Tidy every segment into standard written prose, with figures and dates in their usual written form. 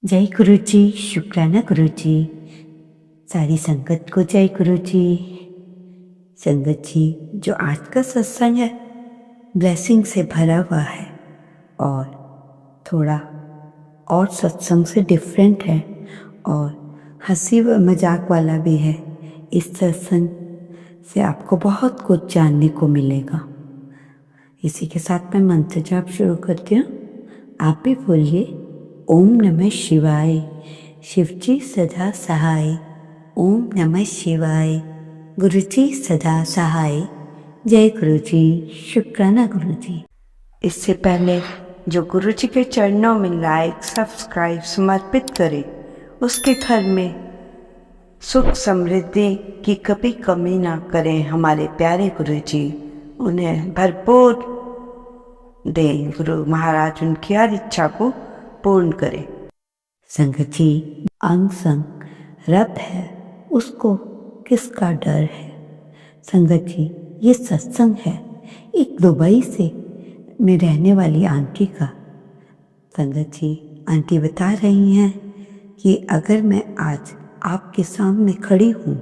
जय गुरु जी, शुक्राना गुरु जी। सारी संगत को जय गुरु जी। संगत जी, जो आज का सत्संग है ब्लेसिंग से भरा हुआ है और थोड़ा और सत्संग से डिफरेंट है और हंसी व मजाक वाला भी है। इस सत्संग से आपको बहुत कुछ जानने को मिलेगा। इसी के साथ मैं मंत्र जाप शुरू करती हूँ। आप भी बोलिए, ओम नमः शिवाय। शिवजी सदा सहाय। ओम नमः शिवाय। गुरुजी सदा सहाय। जय गुरुजी, शुक्राना गुरुजी। इससे पहले जो गुरुजी के चरणों में लाइक सब्सक्राइब समर्पित करे, उसके घर में सुख समृद्धि की कभी कमी ना करें। हमारे प्यारे गुरुजी उन्हें भरपूर दे। गुरु महाराज उनकी हर इच्छा को पूर्ण करे। संगत जी, अंग संग रब है, उसको किसका डर है। संगत जी, ये सत्संग है एक दुबई से में रहने वाली आंटी का। संगत जी, आंटी बता रही हैं कि अगर मैं आज आपके सामने खड़ी हूँ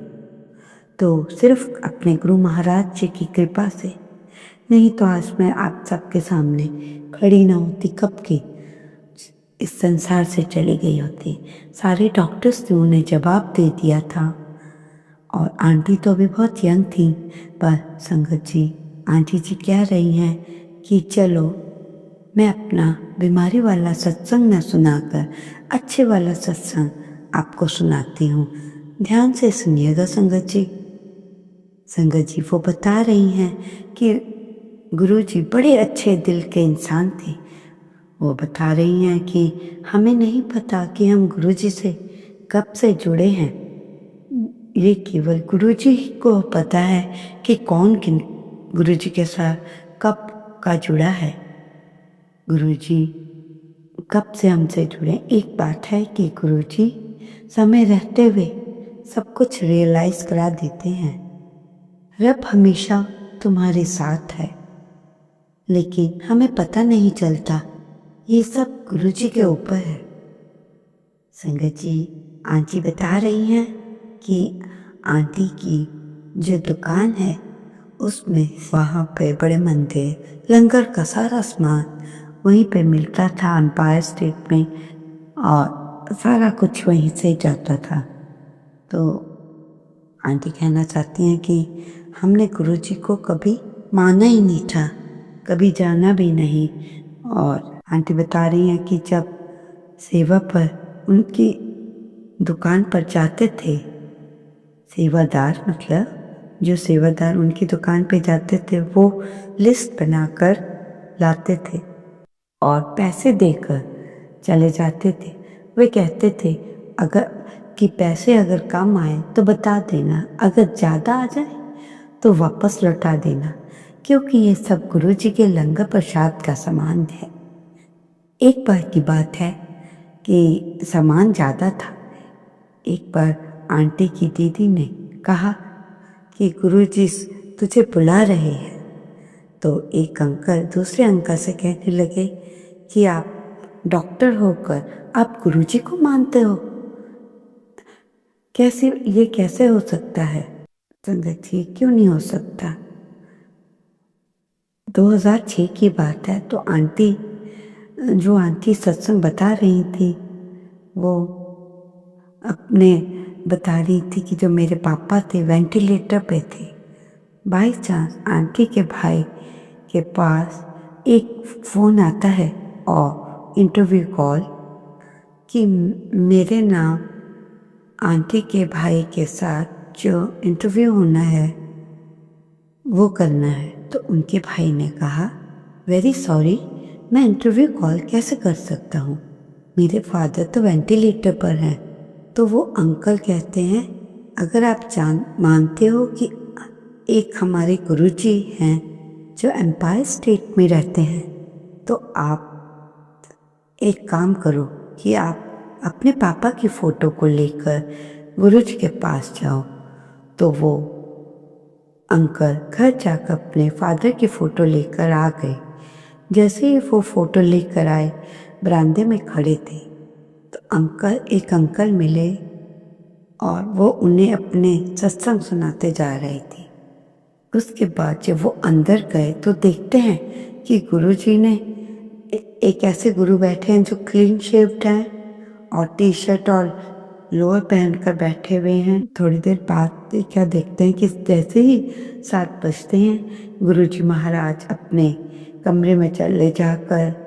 तो सिर्फ अपने गुरु महाराज जी की कृपा से, नहीं तो आज मैं आप सबके सामने खड़ी ना होती, कब की इस संसार से चली गई होती। सारे डॉक्टर्स ने उन्हें जवाब दे दिया था और आंटी तो अभी बहुत यंग थी। पर संगत जी, आंटी जी कह रही हैं कि चलो मैं अपना बीमारी वाला सत्संग न सुनाकर अच्छे वाला सत्संग आपको सुनाती हूँ। ध्यान से सुनिएगा संगत जी। संगत जी वो बता रही हैं कि गुरु जी बड़े अच्छे दिल के इंसान थे। वो बता रही हैं कि हमें नहीं पता कि हम गुरु जी से कब से जुड़े हैं। ये केवल गुरु जी को पता है कि कौन किन गुरु जी के साथ कब का जुड़ा है। गुरु जी कब से हमसे जुड़े। एक बात है कि गुरु जी समय रहते हुए सब कुछ रियलाइज करा देते हैं। रब हमेशा तुम्हारे साथ है, लेकिन हमें पता नहीं चलता। ये सब गुरु जी के ऊपर है। संगत जी, आंटी बता रही हैं कि आंटी की जो दुकान है उसमें वहाँ पे बड़े मंदिर, लंगर का सारा सामान वहीं पे मिलता था एम्पायर स्टेट में, और सारा कुछ वहीं से जाता था। तो आंटी कहना चाहती हैं कि हमने गुरुजी को कभी माना ही नहीं था, कभी जाना भी नहीं। और आंटी बता रही हैं कि जब सेवा पर उनकी दुकान पर जाते थे, सेवादार मतलब जो सेवादार उनकी दुकान पे जाते थे वो लिस्ट बनाकर लाते थे और पैसे देकर चले जाते थे। वे कहते थे अगर कि पैसे अगर कम आए तो बता देना, अगर ज़्यादा आ जाए तो वापस लौटा देना, क्योंकि ये सब गुरु जी के लंगर प्रसाद का सामान है। एक बार की बात है कि सामान ज़्यादा था। एक बार आंटी की दीदी ने कहा कि गुरुजी तुझे बुला रहे हैं। तो एक अंकल दूसरे अंकल से कहने लगे कि आप डॉक्टर होकर आप गुरुजी को मानते हो, ये कैसे हो सकता है। संगत जी, क्यों नहीं हो सकता। 2006 की बात है। तो जो आंटी सत्संग बता रही थी वो अपने बता रही थी कि जो मेरे पापा थे वेंटिलेटर पे थे। बाई चांस आंटी के भाई के पास एक फ़ोन आता है और इंटरव्यू कॉल कि मेरे नाम आंटी के भाई के साथ जो इंटरव्यू होना है वो करना है। तो उनके भाई ने कहा वेरी सॉरी, मैं इंटरव्यू कॉल कैसे कर सकता हूँ, मेरे फादर तो वेंटिलेटर पर हैं। तो वो अंकल कहते हैं अगर आप मानते हो कि एक हमारे गुरुजी हैं जो एम्पायर स्टेट में रहते हैं, तो आप एक काम करो कि आप अपने पापा की फ़ोटो को लेकर गुरुजी के पास जाओ। तो वो अंकल घर जाकर अपने फादर की फ़ोटो लेकर आ गए। जैसे ही वो फ़ोटो लेकर आए, बरामदे में खड़े थे, तो एक अंकल मिले और वो उन्हें अपने सत्संग सुनाते जा रहे थे। उसके बाद जब वो अंदर गए तो देखते हैं कि गुरुजी ने एक ऐसे गुरु बैठे हैं जो क्लीन शेव्ड हैं और टी शर्ट और लोअर पहनकर बैठे हुए हैं। थोड़ी देर बाद क्या देखते हैं कि जैसे ही 7 बजते हैं गुरुजी महाराज अपने कमरे में चले जाकर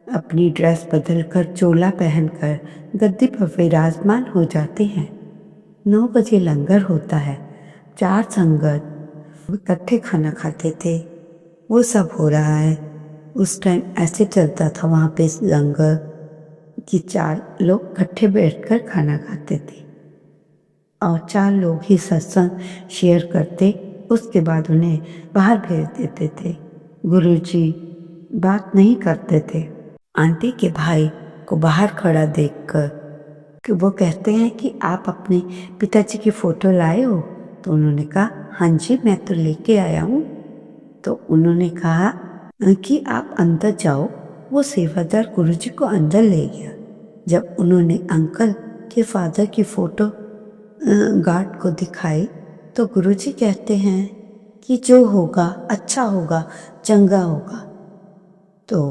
अपनी ड्रेस बदलकर चोला पहनकर गद्दी पर विराजमान हो जाते हैं। 9 बजे लंगर होता है। 4 संगत इकट्ठे खाना खाते थे, वो सब हो रहा है। उस टाइम ऐसे चलता था वहाँ पे लंगर कि 4 लोग इकट्ठे बैठकर खाना खाते थे और 4 लोग ही सत्संग शेयर करते। उसके बाद उन्हें बाहर भेज देते थे। गुरुजी बात नहीं करते थे। आंटी के भाई को बाहर खड़ा देखकर कि वो कहते हैं कि आप अपने पिताजी की फ़ोटो लाए हो? तो उन्होंने कहा हाँ जी, मैं तो लेके आया हूँ। तो उन्होंने कहा कि आप अंदर जाओ। वो सेवादार गुरुजी को अंदर ले गया। जब उन्होंने अंकल के फादर की फ़ोटो गार्ड को दिखाई तो गुरुजी कहते हैं कि जो होगा अच्छा होगा, चंगा होगा। तो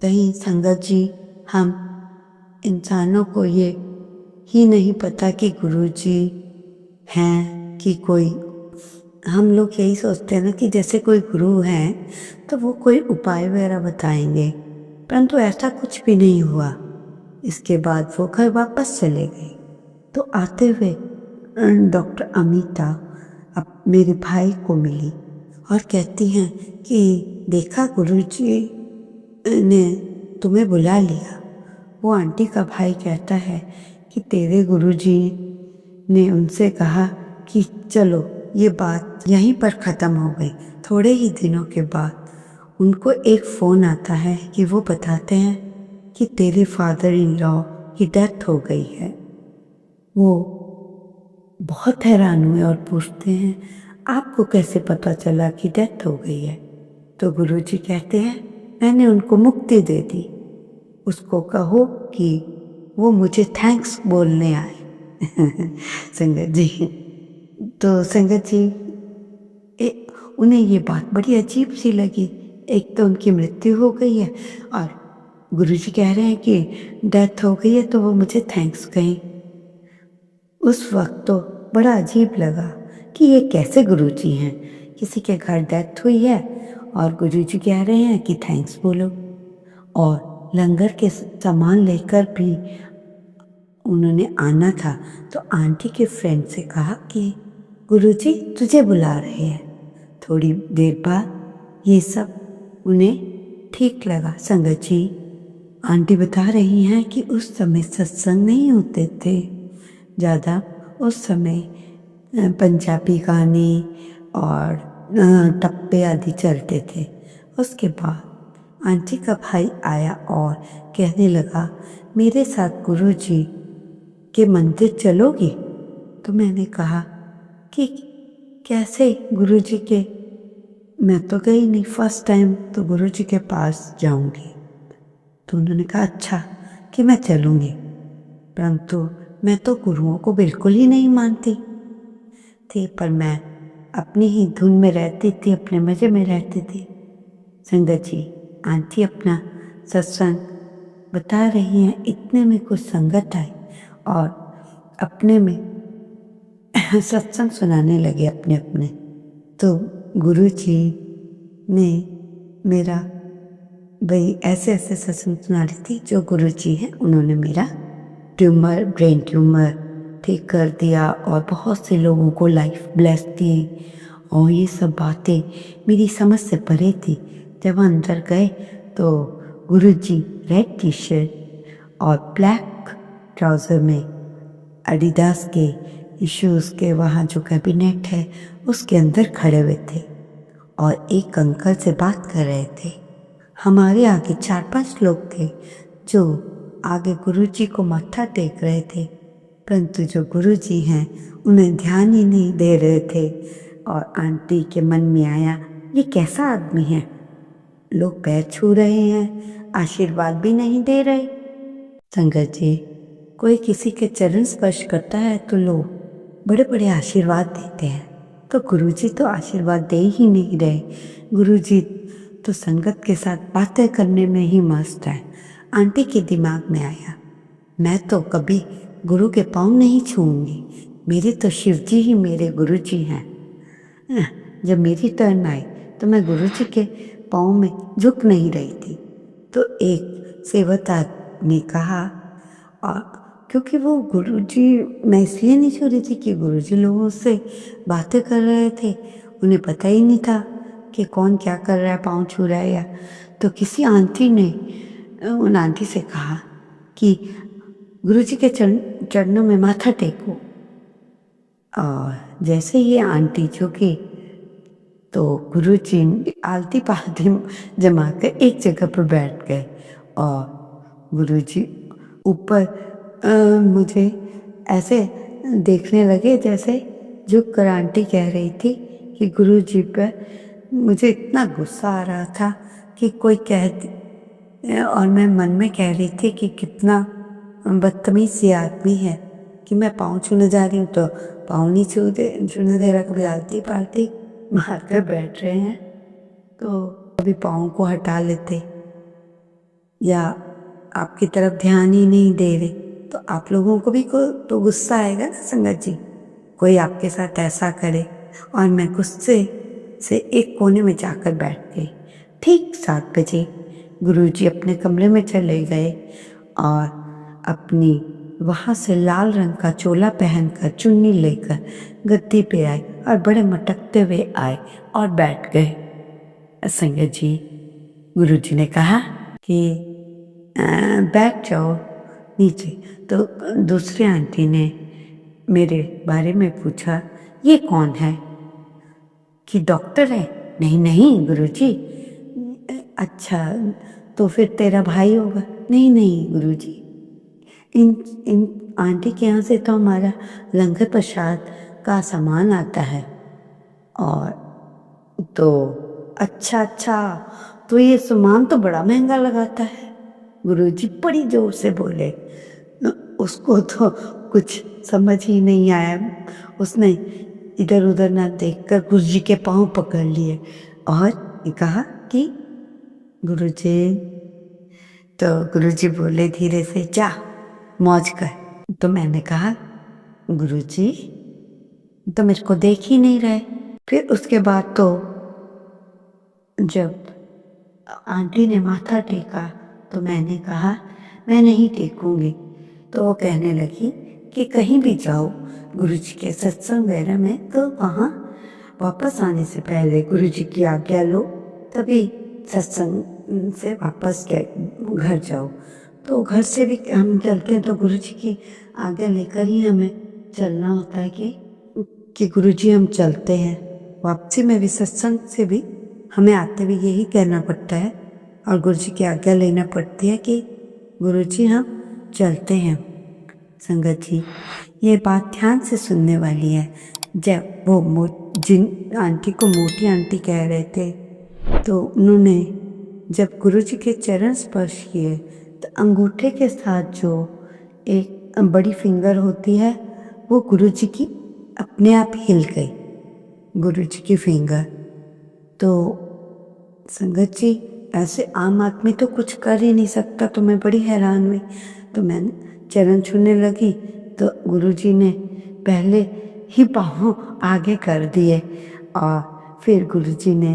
कहीं संगत जी, हम इंसानों को ये ही नहीं पता कि गुरुजी हैं कि कोई, हम लोग यही सोचते हैं ना कि जैसे कोई गुरु हैं तो वो कोई उपाय वगैरह बताएंगे, परंतु ऐसा कुछ भी नहीं हुआ। इसके बाद वो घर वापस चले गए। तो आते हुए डॉक्टर अमिता अब मेरे भाई को मिली और कहती हैं कि देखा गुरुजी ने तुम्हें बुला लिया। वो आंटी का भाई कहता है कि तेरे गुरुजी ने उनसे कहा कि चलो ये बात यहीं पर ख़त्म हो गई। थोड़े ही दिनों के बाद उनको एक फ़ोन आता है कि वो बताते हैं कि तेरे फादर इन लॉ की डेथ हो गई है। वो बहुत हैरान हुए और पूछते हैं आपको कैसे पता चला कि डेथ हो गई है? तो गुरुजी कहते हैं मैंने उनको मुक्ति दे दी, उसको कहो कि वो मुझे थैंक्स बोलने आए। संगत जी, तो संगत जी उन्हें ये बात बड़ी अजीब सी लगी। एक तो उनकी मृत्यु हो गई है और गुरुजी कह रहे हैं कि डेथ हो गई है तो वो मुझे थैंक्स कहें। उस वक्त तो बड़ा अजीब लगा कि ये कैसे गुरुजी हैं, किसी के घर डेथ हुई है और गुरुजी कह रहे हैं कि थैंक्स बोलो। और लंगर के सामान लेकर भी उन्होंने आना था तो आंटी के फ्रेंड से कहा कि गुरुजी तुझे बुला रहे हैं। थोड़ी देर बाद ये सब उन्हें ठीक लगा। संगत जी, आंटी बता रही हैं कि उस समय सत्संग नहीं होते थे ज़्यादा। उस समय पंजाबी गाने और टप्पे आदि चलते थे। उसके बाद आंटी का भाई आया और कहने लगा मेरे साथ गुरुजी के मंदिर चलोगी? तो मैंने कहा कि कैसे गुरुजी के, मैं तो गई नहीं, फर्स्ट टाइम तो गुरुजी के पास जाऊंगी। तो उन्होंने कहा अच्छा कि मैं चलूँगी, परंतु मैं तो गुरुओं को बिल्कुल ही नहीं मानती थी, पर मैं अपनी ही धुन में रहती थी, अपने मज़े में रहती थी। संगत जी, आंटी अपना सत्संग बता रही हैं, इतने में कुछ संगत आई और अपने में सत्संग सुनाने लगे अपने अपने। तो गुरुजी ने मेरा भाई ऐसे ऐसे सत्संग सुना रही थी। जो गुरुजी हैं उन्होंने मेरा ब्रेन ट्यूमर ठीक कर दिया और बहुत से लोगों को लाइफ ब्लेस दी और ये सब बातें मेरी समझ से परे थी। जब अंदर गए तो गुरुजी रेड टी शर्ट और ब्लैक ट्राउज़र में एडिडास के शूज़ के वहाँ जो कैबिनेट है उसके अंदर खड़े हुए थे और एक अंकल से बात कर रहे थे। हमारे आगे 4-5 लोग थे जो आगे गुरुजी को मत्था टेक रहे थे, परंतु जो गुरुजी हैं उन्हें ध्यान ही नहीं दे रहे थे। और आंटी के मन में आया ये कैसा आदमी है, लोग पैर छू रहे हैं, आशीर्वाद भी नहीं दे रहे। संगत जी, कोई किसी के चरण स्पर्श करता है तो लोग बड़े बड़े आशीर्वाद देते हैं, तो गुरुजी तो आशीर्वाद दे ही नहीं रहे। गुरुजी तो संगत के साथ बातें करने में ही मस्त है। आंटी के दिमाग में आया, मैं तो कभी गुरु के पाँव नहीं छूऊंगी, मेरे तो शिव जी ही मेरे गुरुजी हैं। जब मेरी टर्न आई तो मैं गुरुजी के पाँव में झुक नहीं रही थी, तो एक सेवता ने कहा, और क्योंकि वो गुरुजी, मैं इसलिए नहीं छू रही थी कि गुरुजी लोगों से बातें कर रहे थे, उन्हें पता ही नहीं था कि कौन क्या कर रहा है, पाँव छू रहा है या। तो किसी आंटी ने उन आंटी से कहा कि गुरुजी के चरणों में माथा टेको। और जैसे ये आंटी झुकी तो गुरुजी आलती पालती जमा कर एक जगह पर बैठ गए, और गुरुजी ऊपर मुझे ऐसे देखने लगे जैसे झुक कर आंटी कह रही थी कि गुरुजी पर मुझे इतना गुस्सा आ रहा था कि कोई और मैं मन में कह रही थी कि कितना बदतमीज सी आदमी है कि मैं पाँव छूने जा रही हूँ तो पाँव नहीं छूने दे रहा, कभी आलती पालती मार कर बैठ रहे हैं तो कभी पाँव को हटा लेते या आपकी तरफ ध्यान ही नहीं दे रहे, तो आप लोगों को भी तो गुस्सा आएगा ना संगत जी, कोई आपके साथ ऐसा करे। और मैं गुस्से से एक कोने में जाकर बैठ गई। ठीक 7 बजे गुरुजी अपने कमरे में चले गए और अपनी वहाँ से लाल रंग का चोला पहनकर चुन्नी लेकर गद्दी पे आए और बड़े मटकते हुए आए और बैठ गए। संगत जी, गुरुजी ने कहा कि बैठ जाओ नीचे। तो दूसरी आंटी ने मेरे बारे में पूछा, ये कौन है? कि डॉक्टर है? नहीं नहीं गुरुजी। अच्छा, तो फिर तेरा भाई होगा? नहीं नहीं गुरुजी, इन इन आंटी के यहाँ से तो हमारा लंगर प्रसाद का सामान आता है। और तो अच्छा अच्छा, तो ये सामान तो बड़ा महंगा लगाता है। गुरुजी बड़ी जोर से बोले। उसको तो कुछ समझ ही नहीं आया, उसने इधर उधर ना देखकर गुरुजी के पाँव पकड़ लिए और कहा कि गुरुजी। तो गुरुजी बोले धीरे से, जा मौज कर। तो मैंने कहा, गुरुजी तो मेरे को देख ही नहीं रहे। फिर उसके बाद तो जब आंटी ने माथा टेका तो मैंने कहा, मैं नहीं टेकूंगी। तो वो कहने लगी कि कहीं भी जाओ गुरुजी के सत्संग वगैरह में तो वहाँ वापस आने से पहले गुरुजी की आज्ञा लो, तभी सत्संग से वापस घर जाओ। तो घर से भी हम चलते हैं तो गुरुजी की आज्ञा लेकर ही हमें चलना होता है कि गुरुजी हम चलते हैं। वापसी में भी सत्संग से भी हमें आते भी यही कहना पड़ता है और गुरुजी की आज्ञा लेना पड़ती है कि गुरुजी हम चलते हैं। संगत जी, ये बात ध्यान से सुनने वाली है। जब वो जिन आंटी को मोटी आंटी कह रहे थे, तो उन्होंने जब गुरुजी के चरण स्पर्श किए तो अंगूठे के साथ जो एक बड़ी फिंगर होती है वो गुरुजी की अपने आप हिल गई, गुरुजी की फिंगर। तो संगत जी, ऐसे आम आदमी तो कुछ कर ही नहीं सकता, तो मैं बड़ी हैरान हुई। तो मैंने चरण छूने लगी तो गुरुजी ने पहले ही पाँव आगे कर दिए और फिर गुरुजी ने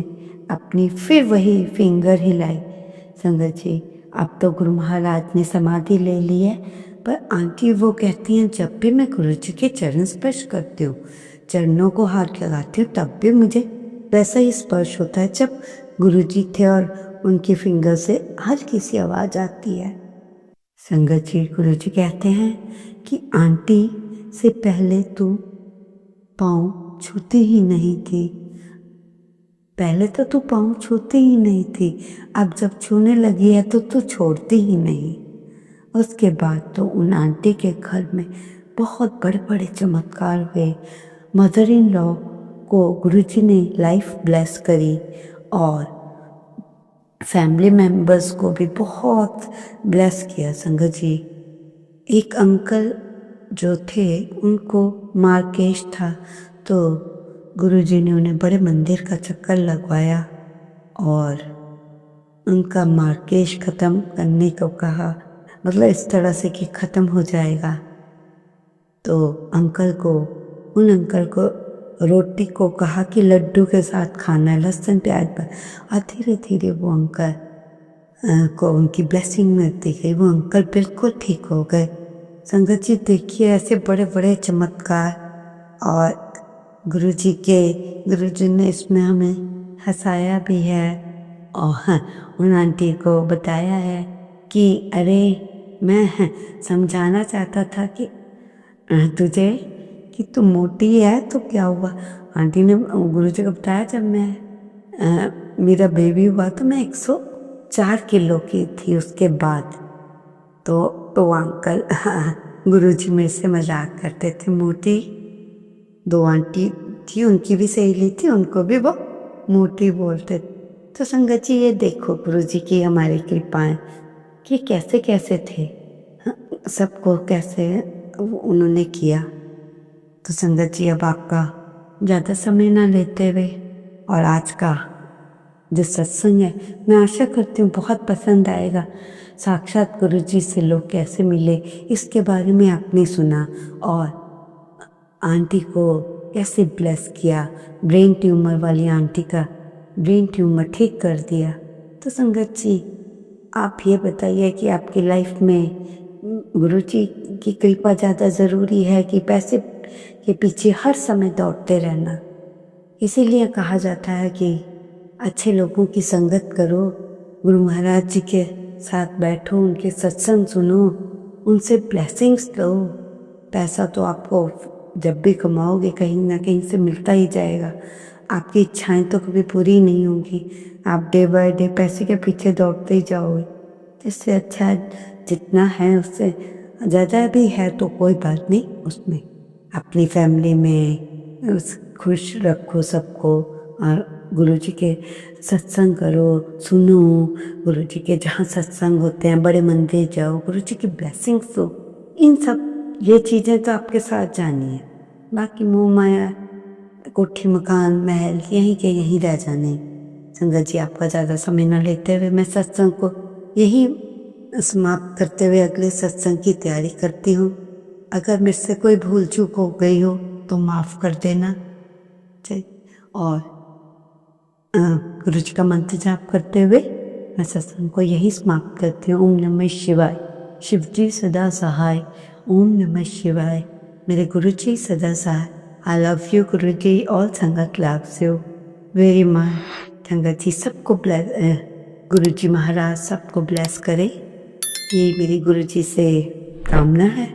अपनी फिर वही फिंगर हिलाई। संगत जी, अब तो गुरु महाराज ने समाधि ले ली है, पर आंटी वो कहती हैं जब भी मैं गुरुजी के चरण स्पर्श करती हूँ, चरणों को हाथ लगाती हूँ, तब भी मुझे वैसा ही स्पर्श होता है जब गुरुजी थे और उनकी फिंगर से हल्की सी आवाज़ आती है। संगत जी, गुरुजी कहते हैं कि आंटी से पहले तू पाँव छूती ही नहीं थी, पहले तो तू पाँव छूती ही नहीं थी, अब जब छूने लगी है तो तू छोड़ती ही नहीं। उसके बाद तो उन आंटी के घर में बहुत बड़े बड़े चमत्कार हुए। मदर इन लॉ को गुरुजी ने लाइफ ब्लेस करी और फैमिली मेम्बर्स को भी बहुत ब्लेस किया। संगत जी, एक अंकल जो थे उनको मार्केश था, तो गुरुजी ने उन्हें बड़े मंदिर का चक्कर लगवाया और उनका मार्केश ख़त्म करने को कहा, मतलब इस तरह से कि ख़त्म हो जाएगा। तो उन अंकल को रोटी को कहा कि लड्डू के साथ खाना है, लहसुन प्याज पर। और धीरे धीरे वो अंकल को उनकी ब्लेसिंग मिलती गई। वो अंकल बिल्कुल ठीक हो गए। संगत जी देखिए, ऐसे बड़े बड़े चमत्कार। और गुरुजी ने इसमें हमें हंसाया भी है और उन आंटी को बताया है कि अरे मैं समझाना चाहता था कि तुझे कि तू मोटी है तो क्या हुआ। आंटी ने गुरुजी को बताया, जब मेरा बेबी हुआ तो मैं 104 किलो की थी उसके बाद। तो अंकल गुरुजी मेरे से मजाक करते थे। मोटी 2 आंटी थी, उनकी भी सहेली थी, उनको भी वो मोटी बोलते। तो संगत जी ये देखो गुरुजी की हमारी कृपाएं कि कैसे कैसे थे, सबको कैसे उन्होंने किया। तो संगत जी अब आपका ज़्यादा समय ना लेते हुए और आज का जो सत्संग है, मैं आशा करती हूँ बहुत पसंद आएगा। साक्षात गुरुजी से लोग कैसे मिले इसके बारे में आपने सुना और आंटी को कैसे ब्लेस किया। ब्रेन ट्यूमर वाली आंटी का ब्रेन ट्यूमर ठीक कर दिया। तो संगत जी आप ये बताइए कि आपकी लाइफ में गुरुजी की कृपा ज़्यादा ज़रूरी है कि पैसे के पीछे हर समय दौड़ते रहना। इसीलिए कहा जाता है कि अच्छे लोगों की संगत करो, गुरु महाराज जी के साथ बैठो, उनके सत्संग सुनो, उनसे ब्लेसिंग्स लो। पैसा तो आपको जब भी कमाओगे कहीं ना कहीं से मिलता ही जाएगा। आपकी इच्छाएं तो कभी पूरी नहीं होंगी। आप डे बाय डे पैसे के पीछे दौड़ते ही जाओगे। इससे अच्छा जितना है उससे ज़्यादा भी है तो कोई बात नहीं, उसमें अपनी फैमिली में खुश रखो सबको। और गुरुजी के सत्संग करो, सुनो, गुरुजी के जहाँ सत्संग होते हैं बड़े मंदिर जाओ, गुरुजी की ब्लेसिंग्स दो। इन सब ये चीज़ें तो आपके साथ जानी है, बाकी मोह माया कोठी मकान महल यहीं के यहीं रह जाने। संगत जी आपका ज़्यादा समय न लेते हुए मैं सत्संग को यही समाप्त करते हुए अगले सत्संग की तैयारी करती हूँ। अगर मुझसे कोई भूल चूक हो गई हो तो माफ़ कर देना। और गुरुजी का मंत्र जाप करते हुए मैं सत्संग को यही समाप्त करती हूँ। ओम नमः शिवाय। शिव जी सदा सहाय। ओम नमः शिवाय। मेरे गुरुजी सदा सहाय। I love you guruji. All sangat loves you very much. संगत जी सबको गुरुजी महाराज सबको ब्लेस करे, ये मेरी गुरुजी से कामना है।